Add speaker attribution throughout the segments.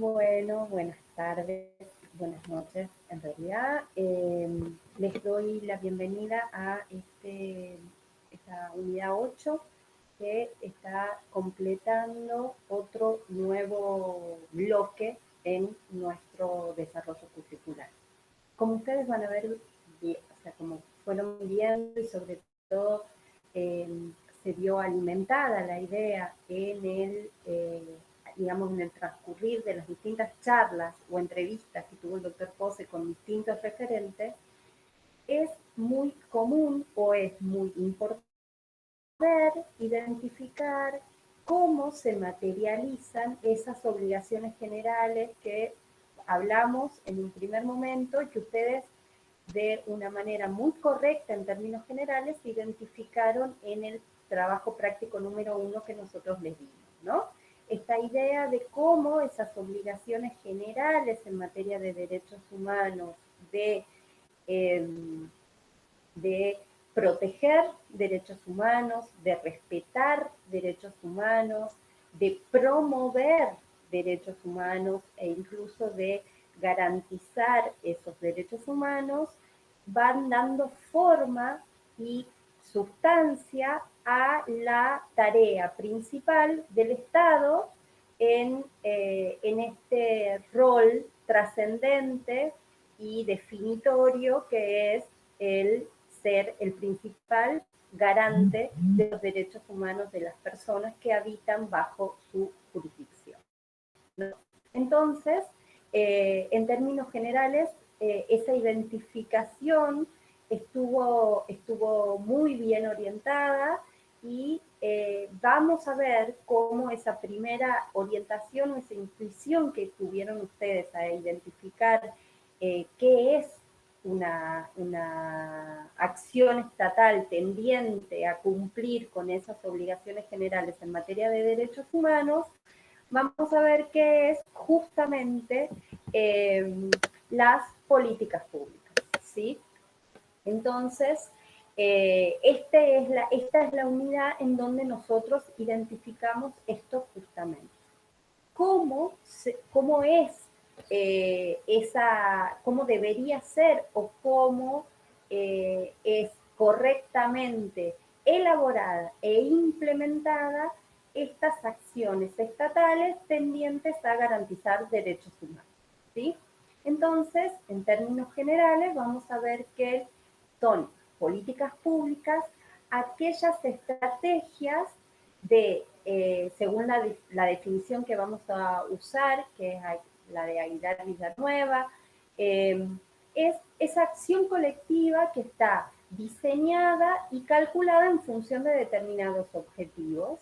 Speaker 1: Bueno, buenas tardes, buenas noches en realidad. Les doy la bienvenida a esta unidad 8 que está completando otro nuevo bloque en nuestro desarrollo curricular. Como ustedes van a ver, o sea, como fueron viendo y sobre todo se vio alimentada la idea en digamos, en el transcurrir de las distintas charlas o entrevistas que tuvo el doctor Pose con distintos referentes, es muy común o es muy importante identificar cómo se materializan esas obligaciones generales que hablamos en un primer momento y que ustedes de una manera muy correcta en términos generales identificaron en el trabajo práctico número 1 que nosotros les dimos, ¿no? Esta idea de cómo esas obligaciones generales en materia de derechos humanos, de proteger derechos humanos, de respetar derechos humanos, de promover derechos humanos e incluso de garantizar esos derechos humanos, van dando forma y sustancia a la tarea principal del Estado en este rol trascendente y definitorio que es el ser el principal garante de los derechos humanos de las personas que habitan bajo su jurisdicción, ¿no? Entonces, en términos generales, esa identificación estuvo muy bien orientada y vamos a ver cómo esa primera orientación o esa intuición que tuvieron ustedes a identificar qué es una acción estatal tendiente a cumplir con esas obligaciones generales en materia de derechos humanos, vamos a ver qué es justamente las políticas públicas, ¿sí? Entonces, esta es la unidad en donde nosotros identificamos esto justamente. ¿Cómo es cómo debería ser o cómo es correctamente elaborada e implementada estas acciones estatales tendientes a garantizar derechos humanos, ¿sí? Entonces, en términos generales, vamos a ver que son políticas públicas aquellas estrategias según la definición que vamos a usar, que es la de Aguilar Villanueva, es esa acción colectiva que está diseñada y calculada en función de determinados objetivos,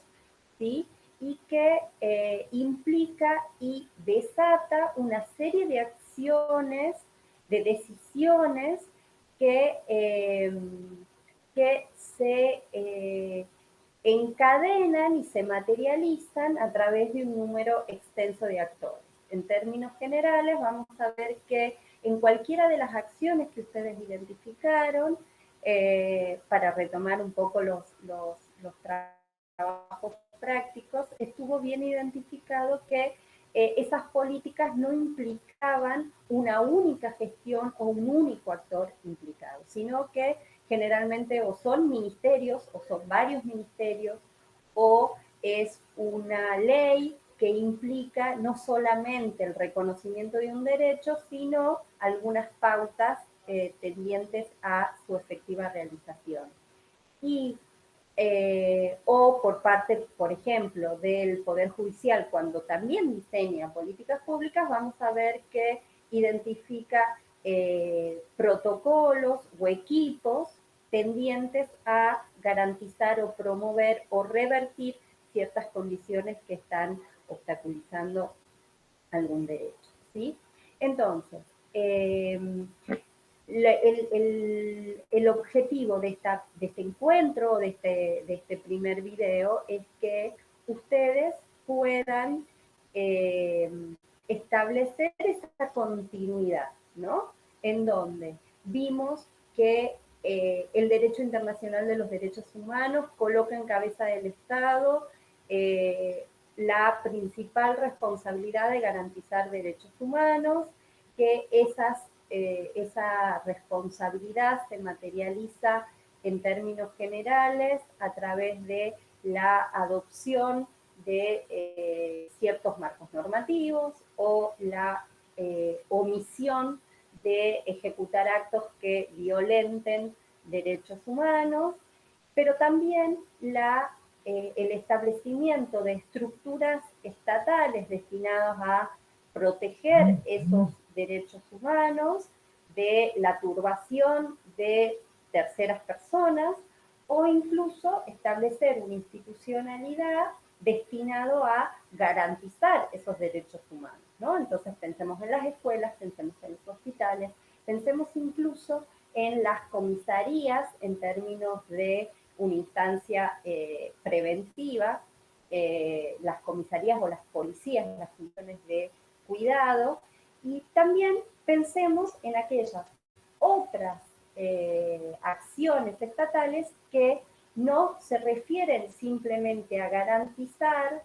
Speaker 1: ¿sí? Y que implica y desata una serie de acciones, de decisiones que se encadenan y se materializan a través de un número extenso de actores. En términos generales, vamos a ver que en cualquiera de las acciones que ustedes identificaron, para retomar un poco los trabajos prácticos, estuvo bien identificado que esas políticas no implicaban una única gestión o un único actor implicado, sino que generalmente o son ministerios o son varios ministerios o es una ley que implica no solamente el reconocimiento de un derecho, sino algunas pautas tendientes a su efectiva realización. Y o por parte, por ejemplo, del Poder Judicial, cuando también diseña políticas públicas, vamos a ver que identifica protocolos o equipos tendientes a garantizar o promover o revertir ciertas condiciones que están obstaculizando algún derecho, ¿sí? Entonces, el objetivo de este encuentro, de este primer video, es que ustedes puedan establecer esa continuidad, ¿no? En donde vimos que el derecho internacional de los derechos humanos coloca en cabeza del Estado la principal responsabilidad de garantizar derechos humanos, que esa responsabilidad se materializa en términos generales a través de la adopción de ciertos marcos normativos o la omisión de ejecutar actos que violenten derechos humanos, pero también el establecimiento de estructuras estatales destinadas a proteger esos derechos humanos de la turbación de terceras personas o incluso establecer una institucionalidad destinado a garantizar esos derechos humanos, ¿no? Entonces pensemos en las escuelas, pensemos en los hospitales, pensemos incluso en las comisarías en términos de una instancia preventiva, las comisarías o las policías, las funciones de cuidado, y también pensemos en aquellas otras acciones estatales que no se refieren simplemente a garantizar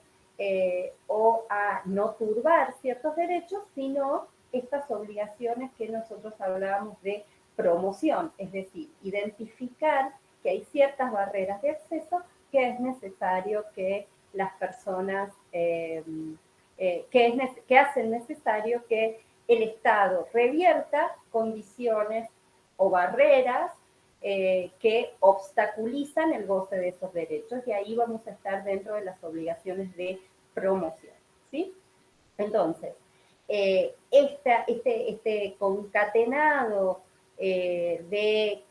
Speaker 1: o a no turbar ciertos derechos, sino estas obligaciones que nosotros hablábamos de promoción, es decir, identificar que hay ciertas barreras de acceso que es necesario que las personas, que hacen necesario que el Estado revierta condiciones o barreras que obstaculizan el goce de esos derechos, y ahí vamos a estar dentro de las obligaciones de promoción, ¿sí? Entonces, este concatenado de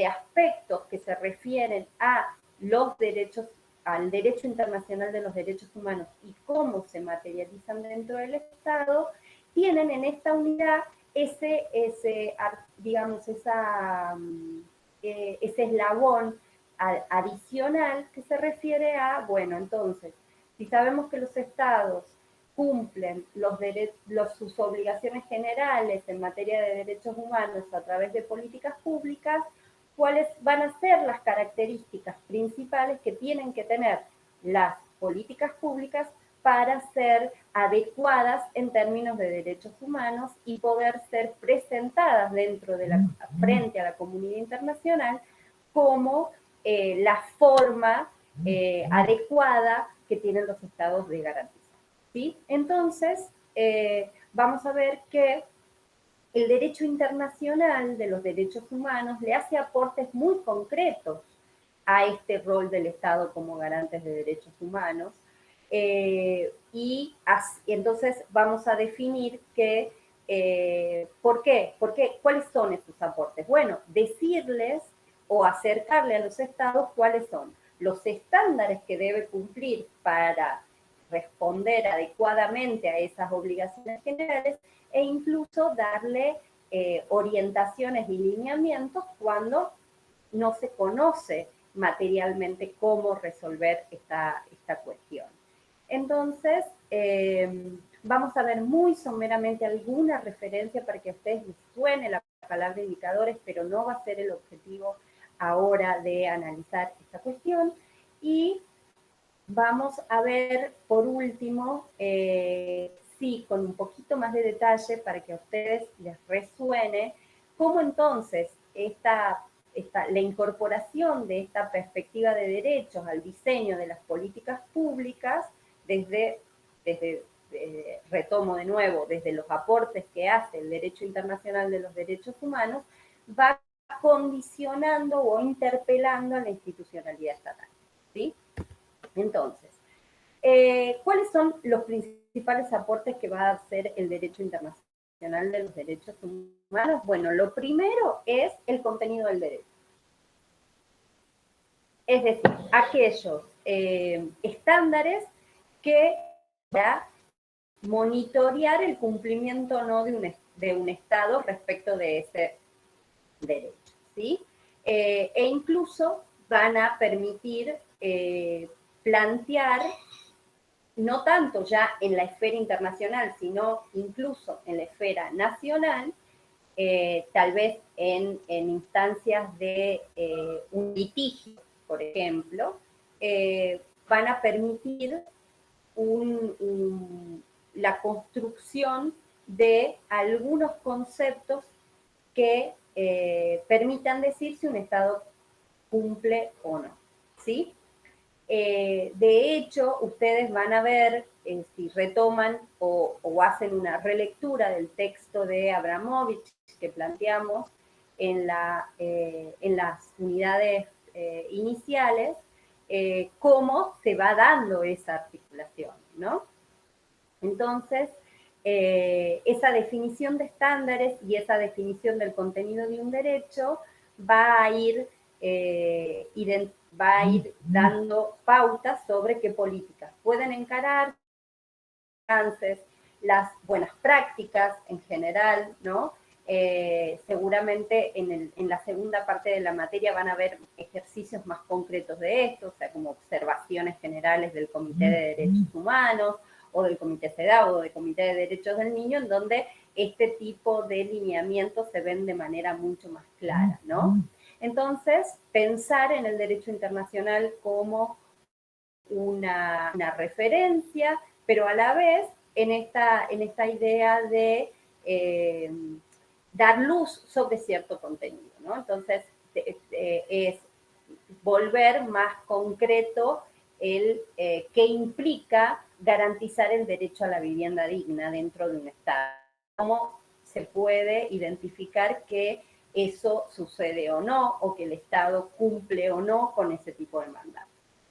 Speaker 1: aspectos que se refieren a los derechos, al derecho internacional de los derechos humanos y cómo se materializan dentro del Estado, tienen en esta unidad ese eslabón adicional que se refiere a, bueno, entonces, si sabemos que los estados cumplen sus obligaciones generales en materia de derechos humanos a través de políticas públicas, ¿cuáles van a ser las características principales que tienen que tener las políticas públicas para ser adecuadas en términos de derechos humanos y poder ser presentadas frente a la comunidad internacional como la forma adecuada que tienen los estados de garantizar? ¿Sí? Entonces, vamos a ver que el derecho internacional de los derechos humanos le hace aportes muy concretos a este rol del Estado como garantes de derechos humanos. Y entonces vamos a definir ¿por qué? ¿Cuáles son estos aportes? Bueno, decirles o acercarle a los estados cuáles son los estándares que debe cumplir para responder adecuadamente a esas obligaciones generales e incluso darle orientaciones y lineamientos cuando no se conoce materialmente cómo resolver esta cuestión. Entonces, vamos a ver muy someramente alguna referencia para que a ustedes les suene la palabra indicadores, pero no va a ser el objetivo ahora de analizar esta cuestión. Y vamos a ver, por último, sí, con un poquito más de detalle para que a ustedes les resuene, cómo entonces la incorporación de esta perspectiva de derechos al diseño de las políticas públicas, retomo de nuevo, desde los aportes que hace el derecho internacional de los derechos humanos, va condicionando o interpelando a la institucionalidad estatal, ¿sí? Entonces, ¿cuáles son los principales aportes que va a hacer el derecho internacional de los derechos humanos? Bueno, lo primero es el contenido del derecho. Es decir, aquellos estándares que para monitorear el cumplimiento o no de un Estado respecto de ese derecho, ¿sí? E incluso van a permitir plantear, no tanto ya en la esfera internacional, sino incluso en la esfera nacional, tal vez en instancias de un litigio, por ejemplo, van a permitir la construcción de algunos conceptos que permitan decir si un Estado cumple o no, ¿sí? De hecho, ustedes van a ver, si retoman o hacen una relectura del texto de Abramovich que planteamos en las unidades iniciales, cómo se va dando esa articulación, ¿no? Entonces, esa definición de estándares y esa definición del contenido de un derecho va a ir dando pautas sobre qué políticas pueden encarar, las buenas prácticas en general, ¿no? Seguramente en la segunda parte de la materia van a haber ejercicios más concretos de esto, o sea, como observaciones generales del Comité de Derechos Humanos o del Comité CEDAW o del Comité de Derechos del Niño, en donde este tipo de lineamientos se ven de manera mucho más clara, ¿no? Entonces, pensar en el derecho internacional como una referencia, pero a la vez en esta idea de dar luz sobre cierto contenido, ¿no? Entonces, es volver más concreto el qué implica garantizar el derecho a la vivienda digna dentro de un Estado. ¿Cómo se puede identificar que eso sucede o no, o que el Estado cumple o no con ese tipo de mandato?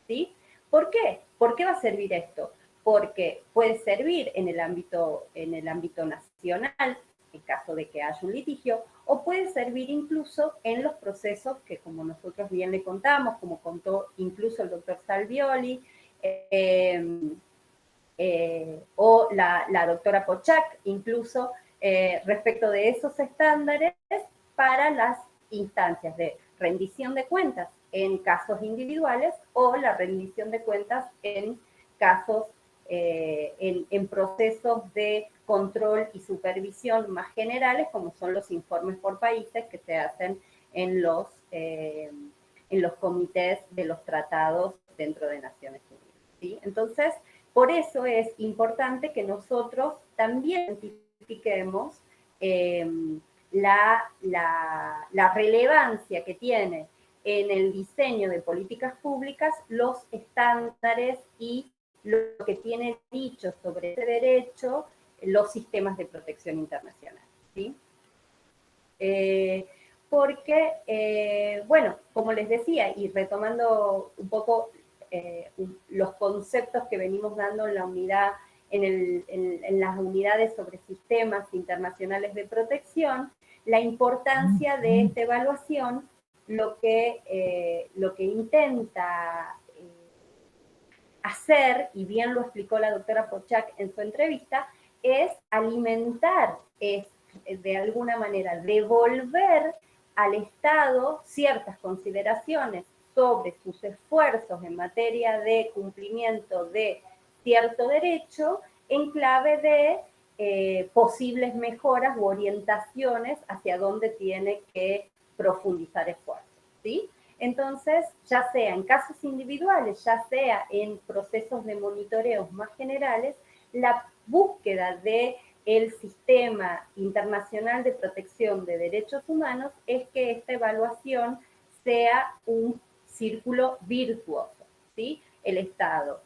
Speaker 1: ¿Sí? ¿Por qué? ¿Por qué va a servir esto? Porque puede servir en el ámbito nacional, en caso de que haya un litigio, o puede servir incluso en los procesos que, como nosotros bien le contamos, como contó incluso el doctor Salvioli, o la doctora Pochak, incluso respecto de esos estándares para las instancias de rendición de cuentas en casos individuales o la rendición de cuentas en casos, en procesos de control y supervisión más generales, como son los informes por países que se hacen en los comités de los tratados dentro de Naciones Unidas, ¿sí? Entonces, por eso es importante que nosotros también identifiquemos la relevancia que tiene en el diseño de políticas públicas los estándares y lo que tiene dicho sobre ese derecho los sistemas de protección internacional, ¿sí? Porque, bueno, como les decía, y retomando un poco los conceptos que venimos dando en la unidad, en las unidades sobre sistemas internacionales de protección, la importancia de esta evaluación, lo que intenta hacer, y bien lo explicó la doctora Pochak en su entrevista, es alimentar, es de alguna manera devolver al Estado ciertas consideraciones sobre sus esfuerzos en materia de cumplimiento de cierto derecho en clave de posibles mejoras u orientaciones hacia dónde tiene que profundizar esfuerzos, ¿sí? Entonces, ya sea en casos individuales, ya sea en procesos de monitoreo más generales, la búsqueda del sistema internacional de protección de derechos humanos es que esta evaluación sea un círculo virtuoso, ¿sí? El Estado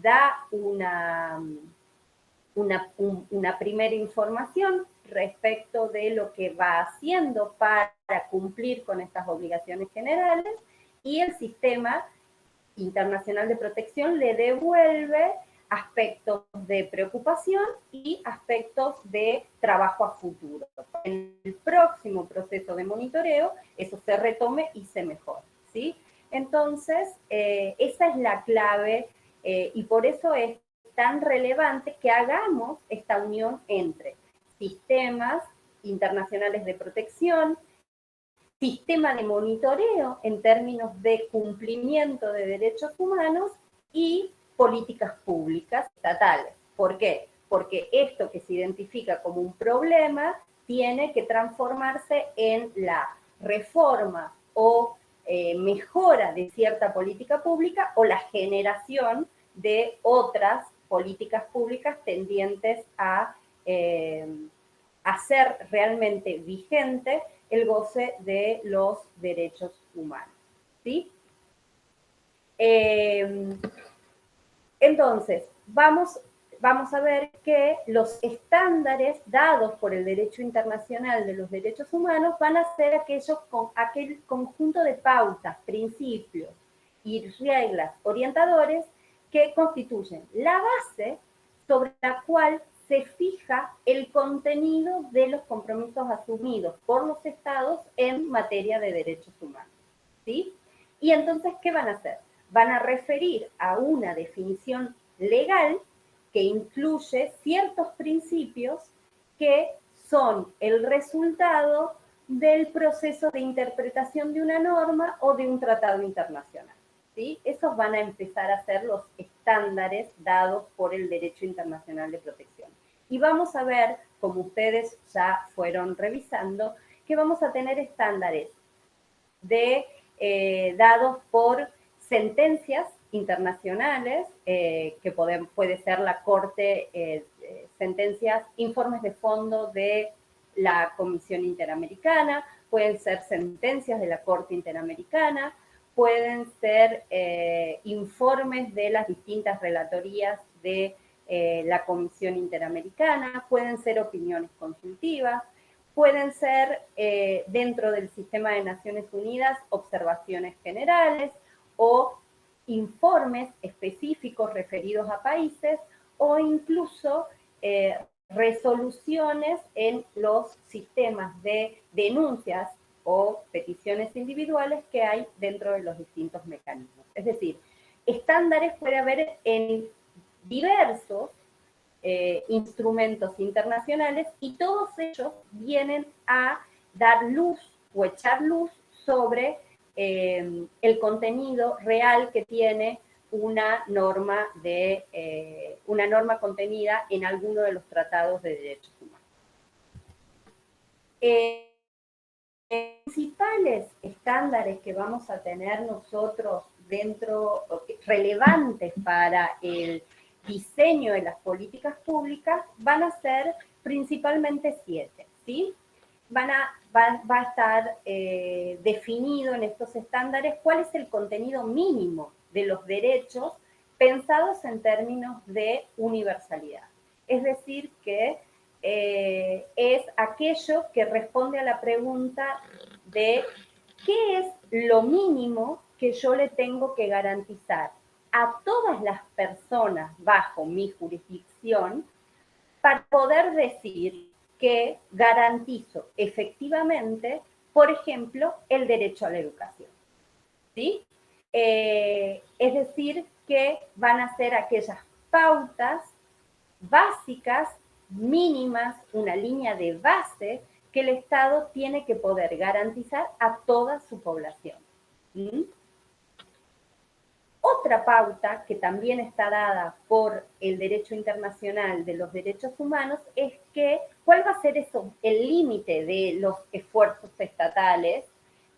Speaker 1: da una primera información respecto de lo que va haciendo para cumplir con estas obligaciones generales y el sistema internacional de protección le devuelve aspectos de preocupación y aspectos de trabajo a futuro. En el próximo proceso de monitoreo, eso se retome y se mejore, ¿sí? Entonces, esa es la clave y por eso es tan relevante que hagamos esta unión entre sistemas internacionales de protección, sistema de monitoreo en términos de cumplimiento de derechos humanos y políticas públicas estatales. ¿Por qué? Porque esto que se identifica como un problema tiene que transformarse en la reforma o mejora de cierta política pública o la generación de otras políticas públicas tendientes a hacer realmente vigente el goce de los derechos humanos. ¿Sí? Entonces, vamos a ver que los estándares dados por el derecho internacional de los derechos humanos van a ser aquel conjunto de pautas, principios y reglas orientadores que constituyen la base sobre la cual se fija el contenido de los compromisos asumidos por los estados en materia de derechos humanos. ¿Sí? Y entonces, ¿qué van a hacer? Van a referir a una definición legal que incluye ciertos principios que son el resultado del proceso de interpretación de una norma o de un tratado internacional. ¿Sí? Esos van a empezar a ser los estándares dados por el derecho internacional de protección. Y vamos a ver, como ustedes ya fueron revisando, que vamos a tener estándares dados por sentencias internacionales, que puede ser la Corte, sentencias, informes de fondo de la Comisión Interamericana, pueden ser sentencias de la Corte Interamericana, pueden ser informes de las distintas relatorías de la Comisión Interamericana, pueden ser opiniones consultivas, pueden ser dentro del sistema de Naciones Unidas observaciones generales o informes específicos referidos a países o incluso resoluciones en los sistemas de denuncias o peticiones individuales que hay dentro de los distintos mecanismos. Es decir, estándares puede haber en diversos instrumentos internacionales y todos ellos vienen a dar luz o echar luz sobre el contenido real que tiene una norma contenida en alguno de los tratados de derechos humanos. Principales estándares que vamos a tener nosotros relevantes para el diseño de las políticas públicas van a ser principalmente 7, ¿sí? Va a estar definido en estos estándares cuál es el contenido mínimo de los derechos pensados en términos de universalidad. Es decir, que es aquello que responde a la pregunta de qué es lo mínimo que yo le tengo que garantizar a todas las personas bajo mi jurisdicción para poder decir que garantizo efectivamente, por ejemplo, el derecho a la educación. ¿Sí? Es decir, que van a ser aquellas pautas básicas, mínimas, una línea de base que el Estado tiene que poder garantizar a toda su población. ¿Mm? Otra pauta que también está dada por el derecho internacional de los derechos humanos es que cuál va a ser el límite de los esfuerzos estatales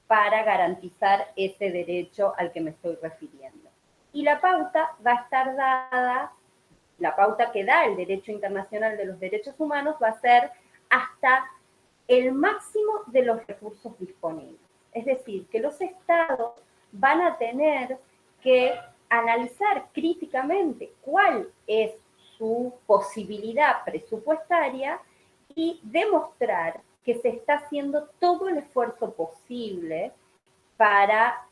Speaker 1: para garantizar ese derecho al que me estoy refiriendo. Y la pauta va a estar dada, la pauta que da el derecho internacional de los derechos humanos va a ser hasta el máximo de los recursos disponibles. Es decir, que los estados van a tener que analizar críticamente cuál es su posibilidad presupuestaria y demostrar que se está haciendo todo el esfuerzo posible para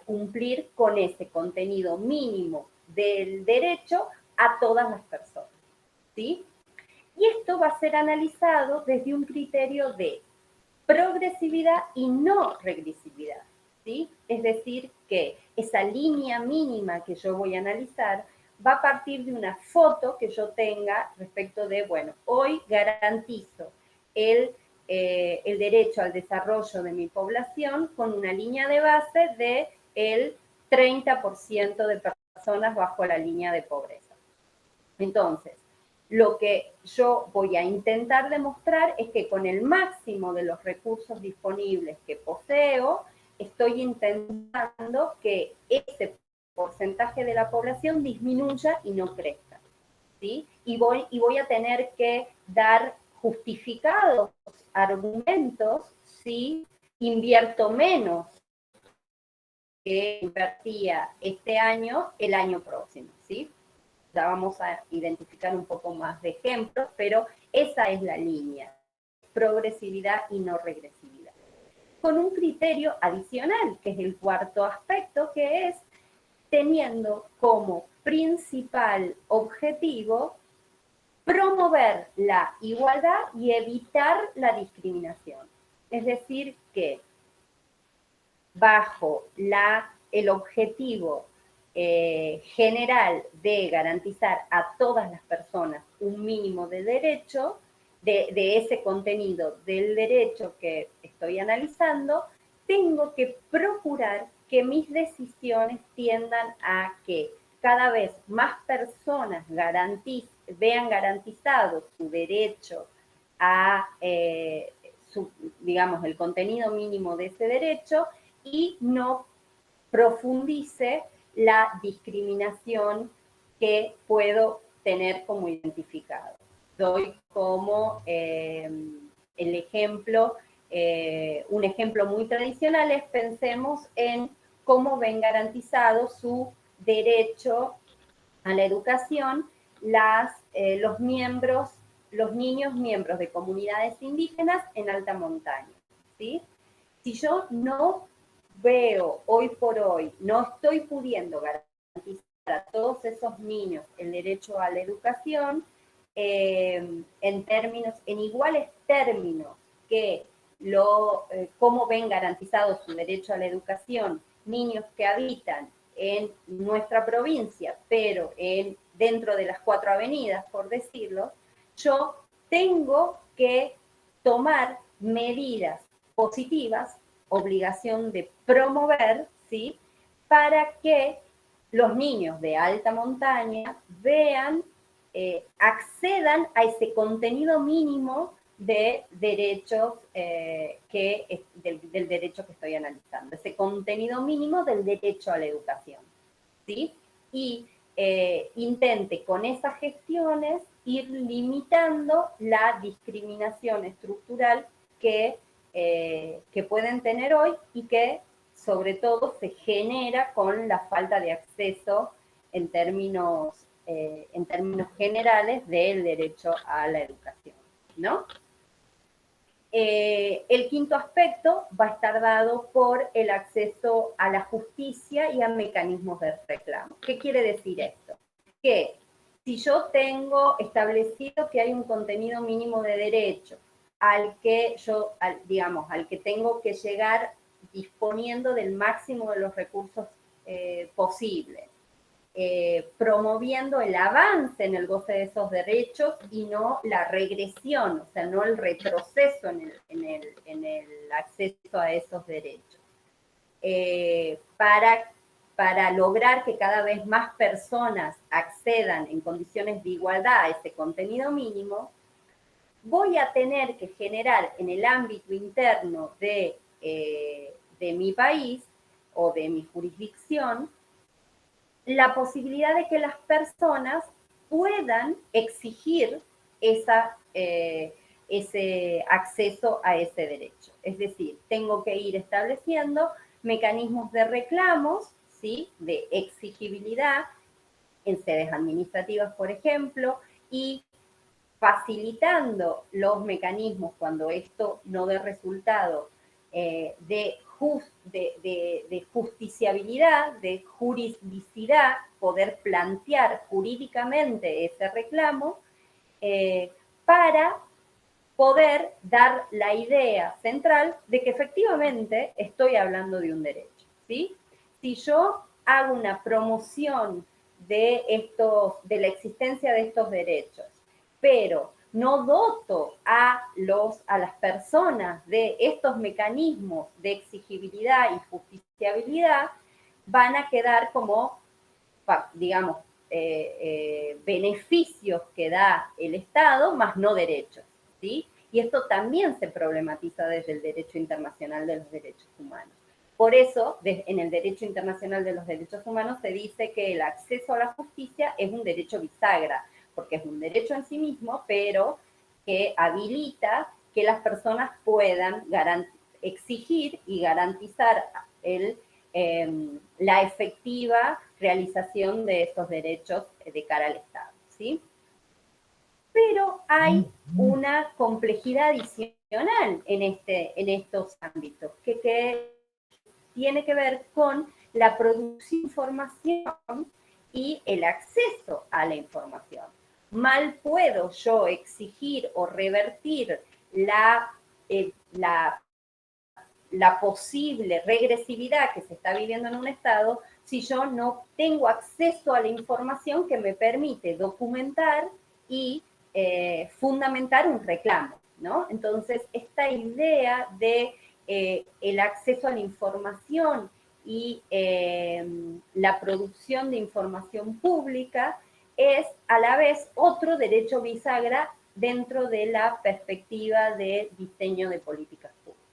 Speaker 1: cumplir con ese contenido mínimo del derecho a todas las personas. ¿Sí? Y esto va a ser analizado desde un criterio de progresividad y no regresividad. ¿Sí? Es decir, que esa línea mínima que yo voy a analizar va a partir de una foto que yo tenga respecto de, bueno, hoy garantizo el derecho al desarrollo de mi población con una línea de base del 30% de personas bajo la línea de pobreza. Entonces, lo que yo voy a intentar demostrar es que con el máximo de los recursos disponibles que poseo, estoy intentando que ese porcentaje de la población disminuya y no crezca, ¿sí? Y voy a tener que dar justificados argumentos si invierto menos que invertía este año el año próximo, ¿sí? Ya vamos a identificar un poco más de ejemplos, pero esa es la línea, progresividad y no regresividad. Con un criterio adicional, que es el cuarto aspecto, que es teniendo como principal objetivo promover la igualdad y evitar la discriminación. Es decir, que bajo el objetivo general de garantizar a todas las personas un mínimo de derecho, de ese contenido del derecho que estoy analizando, tengo que procurar que mis decisiones tiendan a que cada vez más personas vean garantizado su derecho a, digamos, el contenido mínimo de ese derecho y no profundice la discriminación que puedo tener como identificado. Doy como el ejemplo, un ejemplo muy tradicional es pensemos en cómo ven garantizado su derecho a la educación los niños miembros de comunidades indígenas en alta montaña, ¿sí? Si yo no veo hoy por hoy, no estoy pudiendo garantizar a todos esos niños el derecho a la educación en iguales términos que cómo ven garantizado su derecho a la educación niños que habitan en nuestra provincia, pero dentro de las 4 avenidas, por decirlo, yo tengo que tomar medidas positivas, obligación de promover, ¿sí? Para que los niños de alta montaña vean, accedan a ese contenido mínimo de derechos del derecho que estoy analizando, ese contenido mínimo del derecho a la educación, ¿sí? Y intente con esas gestiones ir limitando la discriminación estructural que pueden tener hoy y que sobre todo se genera con la falta de acceso en términos generales del derecho a la educación, ¿no? El quinto aspecto va a estar dado por el acceso a la justicia y a mecanismos de reclamo. ¿Qué quiere decir esto? Que si yo tengo establecido que hay un contenido mínimo de derecho al que al que tengo que llegar disponiendo del máximo de los recursos posibles, promoviendo el avance en el goce de esos derechos y no la regresión, o sea, no el retroceso en el acceso a esos derechos. Para lograr que cada vez más personas accedan en condiciones de igualdad a ese contenido mínimo, voy a tener que generar en el ámbito interno de mi país o de mi jurisdicción la posibilidad de que las personas puedan exigir ese acceso a ese derecho. Es decir, tengo que ir estableciendo mecanismos de reclamos, ¿sí? De exigibilidad en sedes administrativas, por ejemplo, y facilitando los mecanismos cuando esto no dé resultado de justiciabilidad, de juridicidad, poder plantear jurídicamente ese reclamo para poder dar la idea central de que efectivamente estoy hablando de un derecho, ¿sí? Si yo hago una promoción de la existencia de estos derechos, pero no doto a las personas de estos mecanismos de exigibilidad y justiciabilidad, van a quedar como, digamos, beneficios que da el Estado, más no derechos, ¿sí? Y esto también se problematiza desde el derecho internacional de los derechos humanos. Por eso, en el derecho internacional de los derechos humanos se dice que el acceso a la justicia es un derecho bisagra, porque es un derecho en sí mismo, pero que habilita que las personas puedan exigir y garantizar la efectiva realización de esos derechos de cara al Estado, ¿sí? Pero hay una complejidad adicional en estos ámbitos, que tiene que ver con la producción de información y el acceso a la información. Mal puedo yo exigir o revertir la posible regresividad que se está viviendo en un Estado si yo no tengo acceso a la información que me permite documentar y fundamentar un reclamo, ¿no? Entonces, esta idea de el acceso a la información y la producción de información pública es a la vez otro derecho bisagra dentro de la perspectiva de diseño de políticas públicas,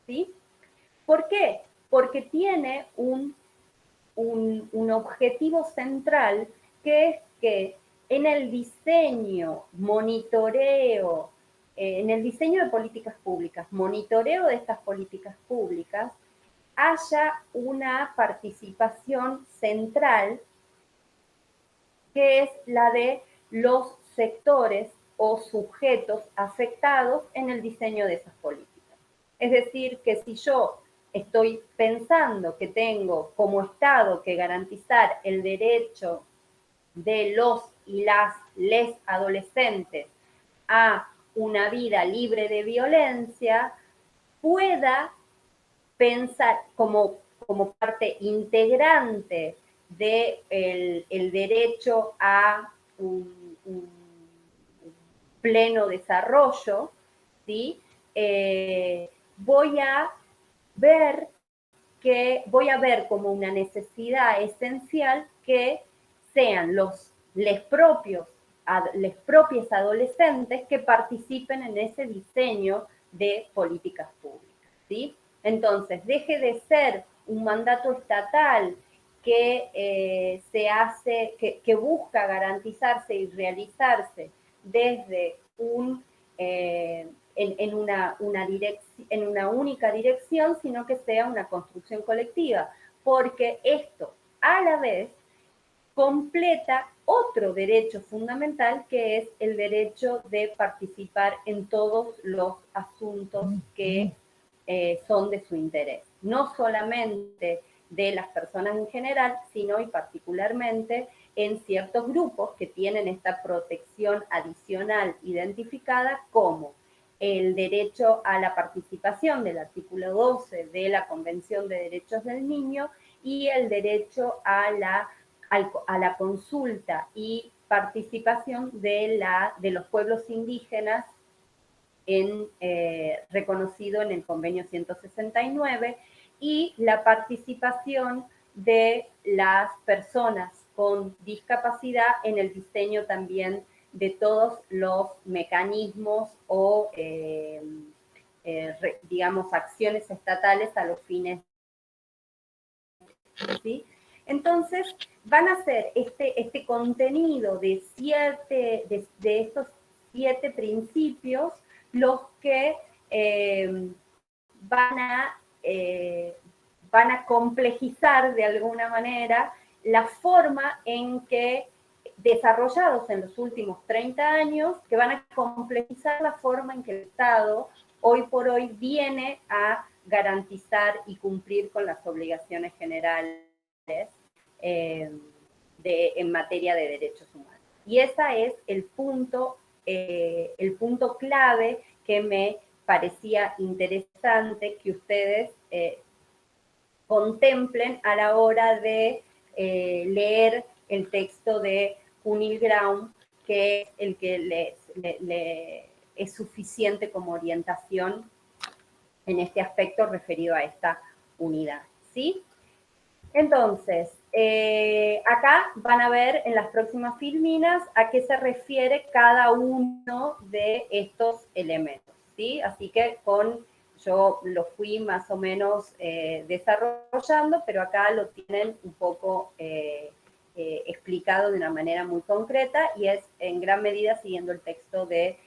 Speaker 1: ¿sí? ¿Por qué? Porque tiene un objetivo central, que es que en el diseño, monitoreo, en el diseño de políticas públicas, monitoreo de estas políticas públicas, haya una participación central, que es la de los sectores o sujetos afectados en el diseño de esas políticas. Es decir, que si yo estoy pensando que tengo como Estado que garantizar el derecho de los y les adolescentes a una vida libre de violencia, pueda pensar como parte integrante del el derecho a un pleno desarrollo, ¿sí? Voy a ver como una necesidad esencial que sean les propios adolescentes que participen en ese diseño de políticas públicas, ¿sí? Entonces, deje de ser un mandato estatal que que busca garantizarse y realizarse desde en una única dirección, sino que sea una construcción colectiva, porque esto a la vez completa otro derecho fundamental, que es el derecho de participar en todos los asuntos que son de su interés, no solamente de las personas en general, sino y particularmente en ciertos grupos que tienen esta protección adicional identificada, como el derecho a la participación del artículo 12 de la Convención de Derechos del Niño y el derecho a la consulta y participación de los pueblos indígenas reconocido en el convenio 169, y la participación de las personas con discapacidad en el diseño también de todos los mecanismos o, digamos, acciones estatales a los fines, ¿sí? Entonces, van a ser este contenido de estos 7 principios los que van a complejizar de alguna manera la forma en que, desarrollados en los últimos 30 años, que van a complejizar la forma en que el Estado hoy por hoy viene a garantizar y cumplir con las obligaciones generales en materia de derechos humanos. Y ese es el punto clave que me parecía interesante que ustedes contemplen a la hora de leer el texto de Kunil Graum, que es el que es suficiente como orientación en este aspecto referido a esta unidad, ¿sí? Entonces, acá van a ver en las próximas filminas a qué se refiere cada uno de estos elementos, ¿sí? Así que yo lo fui más o menos desarrollando, pero acá lo tienen un poco explicado de una manera muy concreta y es en gran medida siguiendo el texto de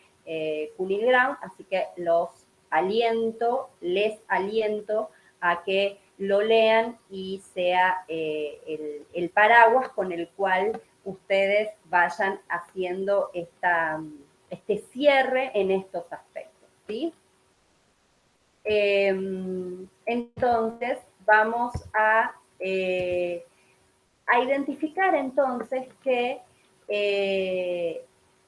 Speaker 1: Cunil Graham, así que les aliento a que lo lean y sea el paraguas con el cual ustedes vayan haciendo este cierre en estos aspectos, ¿sí? Entonces, vamos a identificar entonces que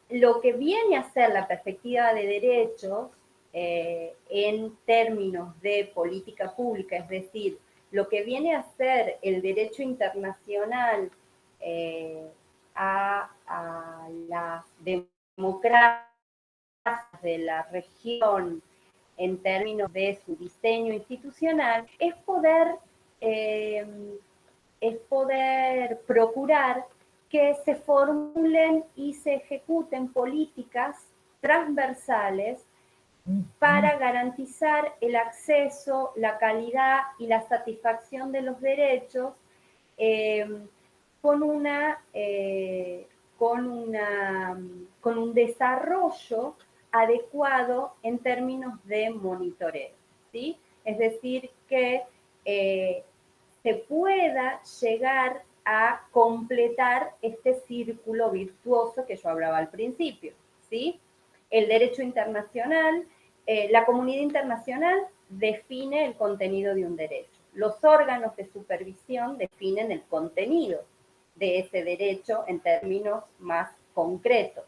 Speaker 1: lo que viene a ser la perspectiva de derechos en términos de política pública, es decir, lo que viene a ser el derecho internacional a las democracias de la región en términos de su diseño institucional, eh, es poder procurar que se formulen y se ejecuten políticas transversales para garantizar el acceso, la calidad y la satisfacción de los derechos con, con un desarrollo adecuado en términos de monitoreo, ¿sí? Es decir, que se pueda llegar a completar este círculo virtuoso que yo hablaba al principio, ¿sí? El derecho internacional, la comunidad internacional define el contenido de un derecho. Los órganos de supervisión definen el contenido de ese derecho en términos más concretos.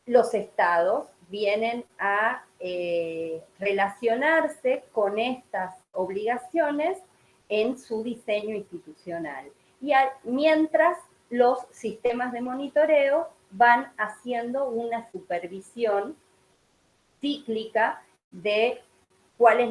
Speaker 1: Los estados vienen a relacionarse con estas obligaciones en su diseño institucional. Mientras los sistemas de monitoreo van haciendo una supervisión cíclica de cuál es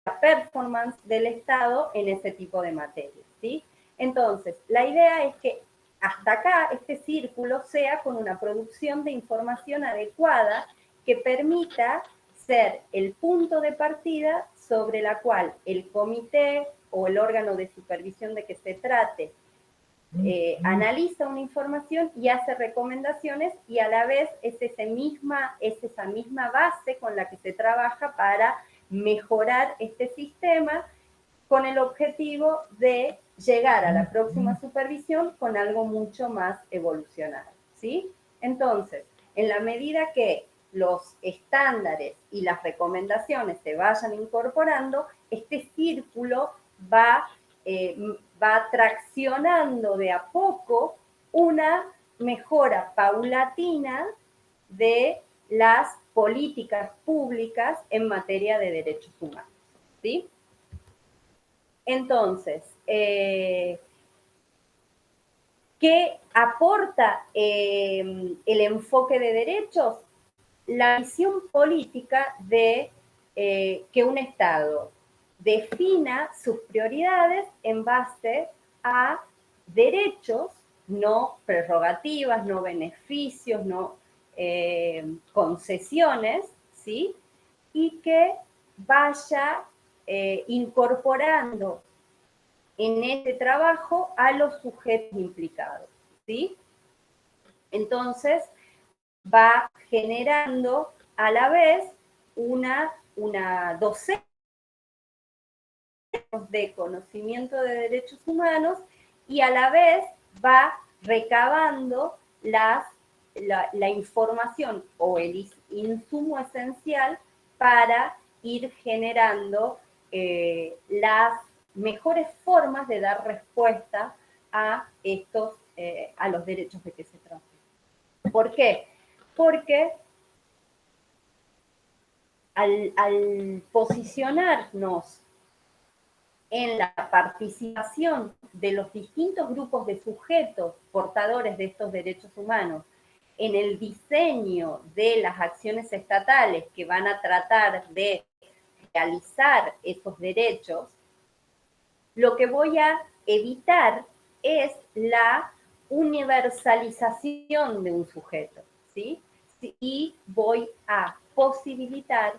Speaker 1: la performance del Estado en ese tipo de materias, ¿sí? Entonces, la idea es que hasta acá este círculo sea con una producción de información adecuada que permita ser el punto de partida sobre la cual el comité o el órgano de supervisión de que se trate analiza una información y hace recomendaciones y a la vez es esa misma base con la que se trabaja para mejorar este sistema con el objetivo de llegar a la próxima supervisión con algo mucho más evolucionado, ¿sí? Entonces, en la medida que los estándares y las recomendaciones se vayan incorporando, este círculo va traccionando de a poco una mejora paulatina de las políticas públicas en materia de derechos humanos, ¿sí? Entonces, ¿qué aporta el enfoque de derechos? La visión política de que un Estado defina sus prioridades en base a derechos, no prerrogativas, no beneficios, no concesiones, ¿sí? Y que vaya incorporando en este trabajo a los sujetos implicados, ¿sí? Entonces, va generando a la vez una docencia de conocimiento de derechos humanos y a la vez va recabando la información o el insumo esencial para ir generando las mejores formas de dar respuesta a a los derechos de que se trata. ¿Por qué? Porque al posicionarnos en la participación de los distintos grupos de sujetos portadores de estos derechos humanos en el diseño de las acciones estatales que van a tratar de realizar esos derechos, lo que voy a evitar es la universalización de un sujeto, ¿sí? Y voy a posibilitar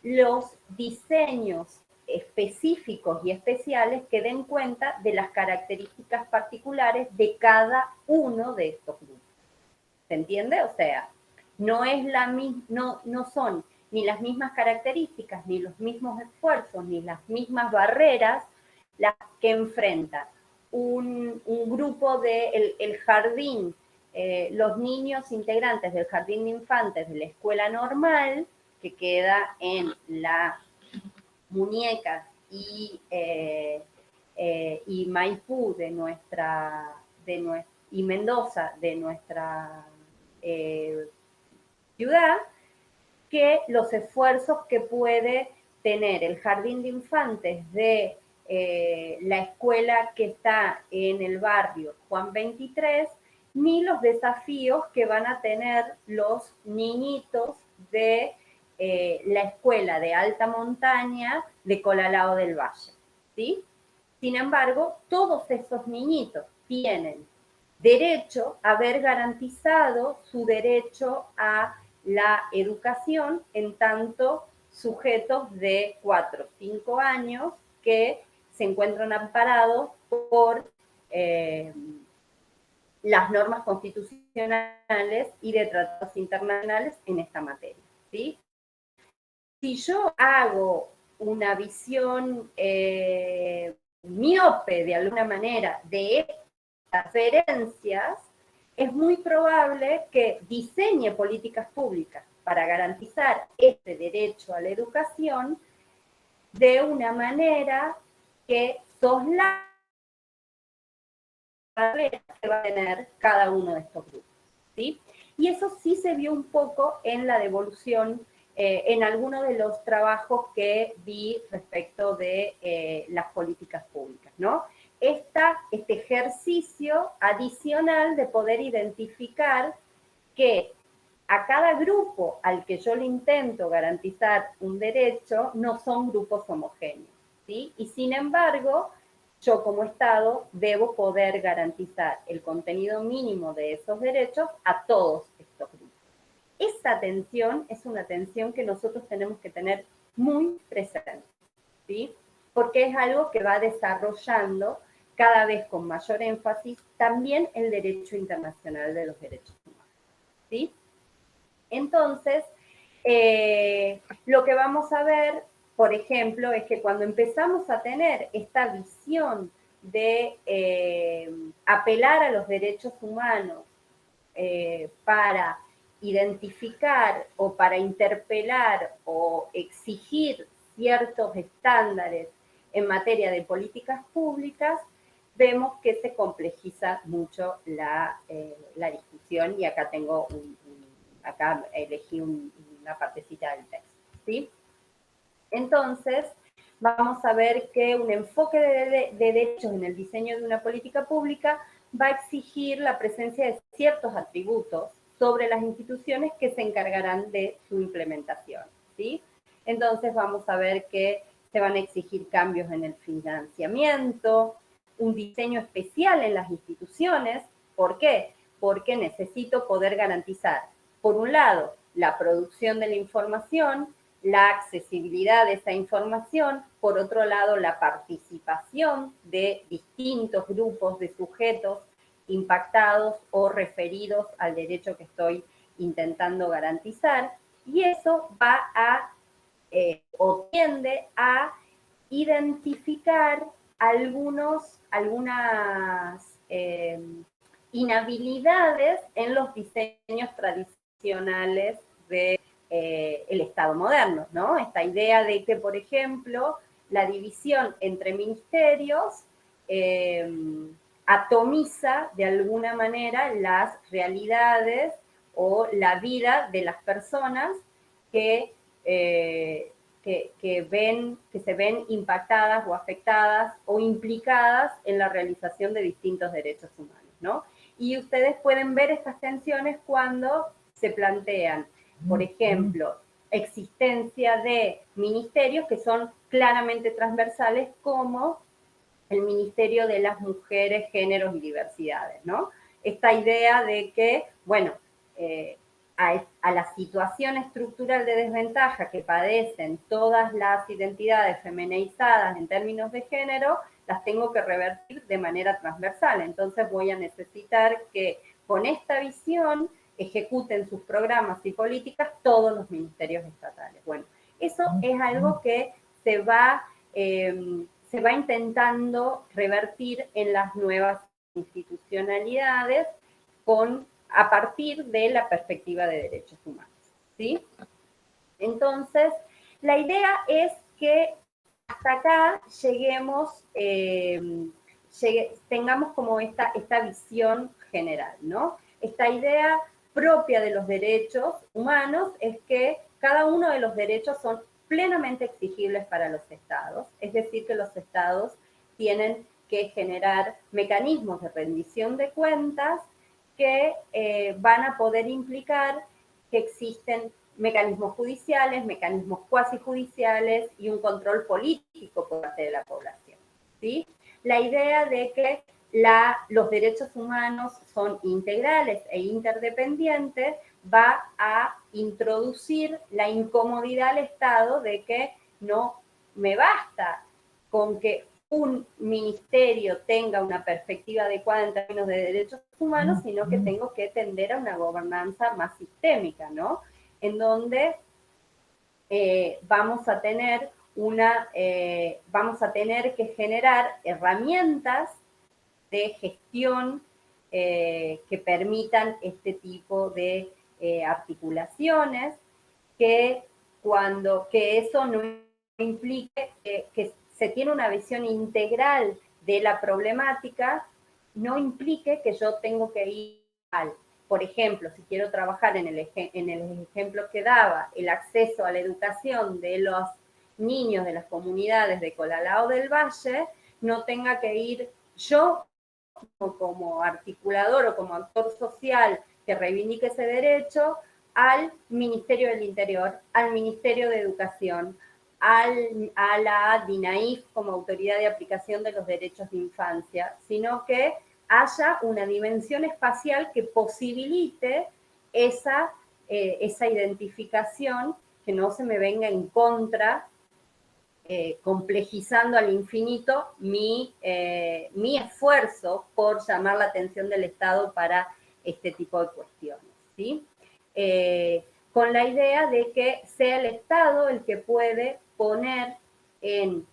Speaker 1: los diseños específicos y especiales que den cuenta de las características particulares de cada uno de estos grupos. ¿Se entiende? O sea, no, es no son ni las mismas características, ni los mismos esfuerzos, ni las mismas barreras las que enfrenta un grupo del el jardín, los niños integrantes del jardín de infantes de la escuela normal, que queda en la Muñecas y Maipú y Mendoza de nuestra ciudad, que los esfuerzos que puede tener el jardín de infantes de la escuela que está en el barrio Juan 23, ni los desafíos que van a tener los niñitos de la escuela de alta montaña de Colalao del Valle, ¿sí? Sin embargo, todos esos niñitos tienen derecho a haber garantizado su derecho a la educación en tanto sujetos de 4 o 5 años que se encuentran amparados por las normas constitucionales y de tratados internacionales en esta materia, ¿sí? Si yo hago una visión miope de alguna manera de estas diferencias, es muy probable que diseñe políticas públicas para garantizar este derecho a la educación de una manera que soslaya que va a tener cada uno de estos grupos, ¿sí? Y eso sí se vio un poco en la devolución, en algunos de los trabajos que vi respecto de las políticas públicas, ¿no? Este ejercicio adicional de poder identificar que a cada grupo al que yo le intento garantizar un derecho no son grupos homogéneos, ¿sí? Y sin embargo, yo como Estado debo poder garantizar el contenido mínimo de esos derechos a todos estos grupos. Esa atención es una atención que nosotros tenemos que tener muy presente, ¿sí? Porque es algo que va desarrollando cada vez con mayor énfasis también el derecho internacional de los derechos humanos, ¿sí? Entonces, lo que vamos a ver, por ejemplo, es que cuando empezamos a tener esta visión de apelar a los derechos humanos para identificar o para interpelar o exigir ciertos estándares en materia de políticas públicas, vemos que se complejiza mucho la discusión y acá tengo acá elegí una partecita del texto, ¿sí? Entonces, vamos a ver que un enfoque de derechos en el diseño de una política pública va a exigir la presencia de ciertos atributos sobre las instituciones que se encargarán de su implementación, ¿sí? Entonces, vamos a ver que se van a exigir cambios en el financiamiento, un diseño especial en las instituciones. ¿Por qué? Porque necesito poder garantizar, por un lado, la producción de la información, la accesibilidad de esa información, por otro lado, la participación de distintos grupos de sujetos impactados o referidos al derecho que estoy intentando garantizar, y eso va a o tiende a identificar algunas inhabilidades en los diseños tradicionales de el Estado moderno, ¿no? Esta idea de que, por ejemplo, la división entre ministerios atomiza de alguna manera las realidades o la vida de las personas que, que se ven impactadas o afectadas o implicadas en la realización de distintos derechos humanos, ¿no? Y ustedes pueden ver estas tensiones cuando se plantean, por ejemplo, existencia de ministerios que son claramente transversales, como el Ministerio de las Mujeres, Géneros y Diversidades, ¿no? Esta idea de que, bueno, a la situación estructural de desventaja que padecen todas las identidades feminizadas en términos de género, las tengo que revertir de manera transversal. Entonces voy a necesitar que con esta visión ejecuten sus programas y políticas todos los ministerios estatales. Bueno, eso es algo que se va intentando revertir en las nuevas institucionalidades a partir de la perspectiva de derechos humanos, ¿sí? Entonces, la idea es que hasta acá lleguemos, tengamos como esta visión general, ¿no? Esta idea propia de los derechos humanos es que cada uno de los derechos son plenamente exigibles para los estados, es decir, que los estados tienen que generar mecanismos de rendición de cuentas que van a poder implicar que existen mecanismos judiciales, mecanismos cuasi judiciales y un control político por parte de la población, ¿sí? La idea de que los derechos humanos son integrales e interdependientes va a introducir la incomodidad al Estado de que no me basta con que un ministerio tenga una perspectiva adecuada en términos de derechos humanos, sino que tengo que tender a una gobernanza más sistémica, ¿no? En donde vamos a tener que generar herramientas de gestión que permitan este tipo de articulaciones, que eso no implique que se tiene una visión integral de la problemática, no implique que yo tengo que ir por ejemplo, si quiero trabajar en el ejemplo que daba, el acceso a la educación de los niños de las comunidades de Colalao del Valle, no tenga que ir yo como articulador o como actor social que reivindique ese derecho al Ministerio del Interior, al Ministerio de Educación, a la DINAIF como autoridad de aplicación de los derechos de infancia, sino que haya una dimensión espacial que posibilite esa identificación, que no se me venga en contra, complejizando al infinito mi esfuerzo por llamar la atención del Estado para este tipo de cuestiones, ¿sí? Con la idea de que sea el Estado el que puede poner en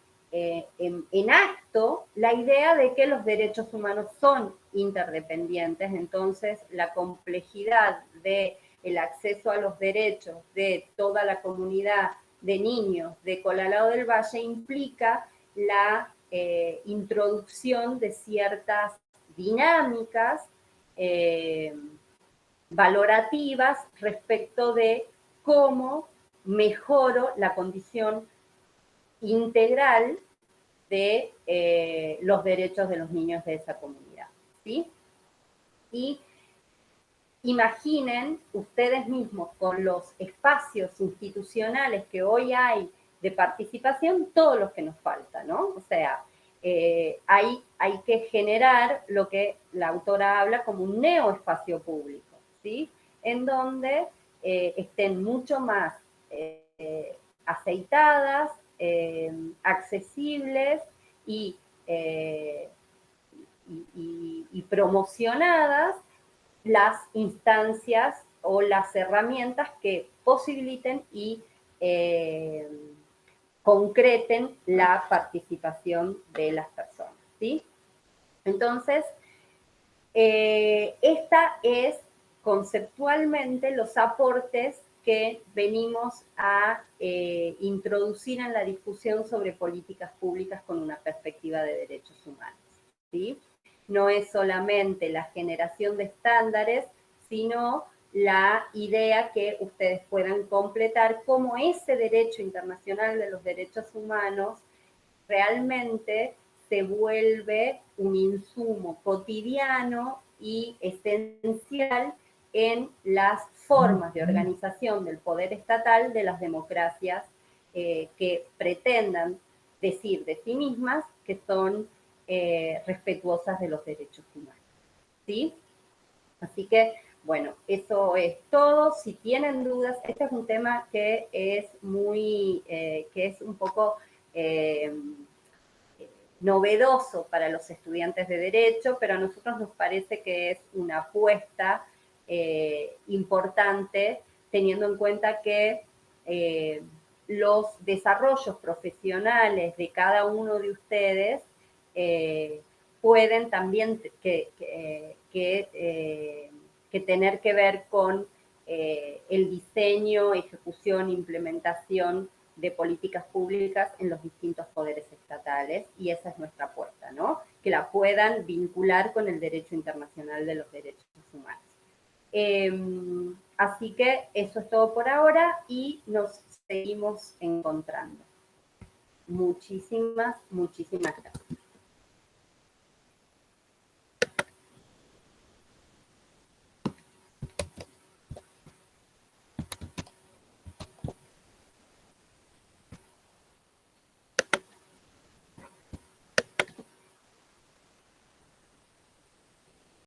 Speaker 1: acto la idea de que los derechos humanos son interdependientes, entonces la complejidad del acceso a los derechos de toda la comunidad de niños de Colalao del Valle implica la introducción de ciertas dinámicas valorativas respecto de cómo mejoro la condición integral de los derechos de los niños de esa comunidad, ¿sí? Y imaginen ustedes mismos con los espacios institucionales que hoy hay de participación, todos los que nos faltan, ¿no? O sea, hay que generar lo que la autora habla como un neoespacio público, ¿sí? En donde estén mucho más aceitadas, accesibles y promocionadas las instancias o las herramientas que posibiliten y concreten la participación de las personas, ¿sí? Entonces, esta es conceptualmente los aportes que venimos a introducir en la discusión sobre políticas públicas con una perspectiva de derechos humanos, ¿sí? No es solamente la generación de estándares, sino la idea que ustedes puedan completar cómo ese derecho internacional de los derechos humanos realmente se vuelve un insumo cotidiano y esencial en las formas de organización del poder estatal de las democracias que pretendan decir de sí mismas que son respetuosas de los derechos humanos, ¿sí? Así que Bueno, eso es todo. Si tienen dudas, este es un tema que es muy, que es un poco novedoso para los estudiantes de Derecho, pero a nosotros nos parece que es una apuesta importante, teniendo en cuenta que los desarrollos profesionales de cada uno de ustedes pueden también que tener que ver con el diseño, ejecución, implementación de políticas públicas en los distintos poderes estatales, y esa es nuestra apuesta, ¿no? Que la puedan vincular con el derecho internacional de los derechos humanos. Así que eso es todo por ahora y nos seguimos encontrando. Muchísimas, muchísimas gracias.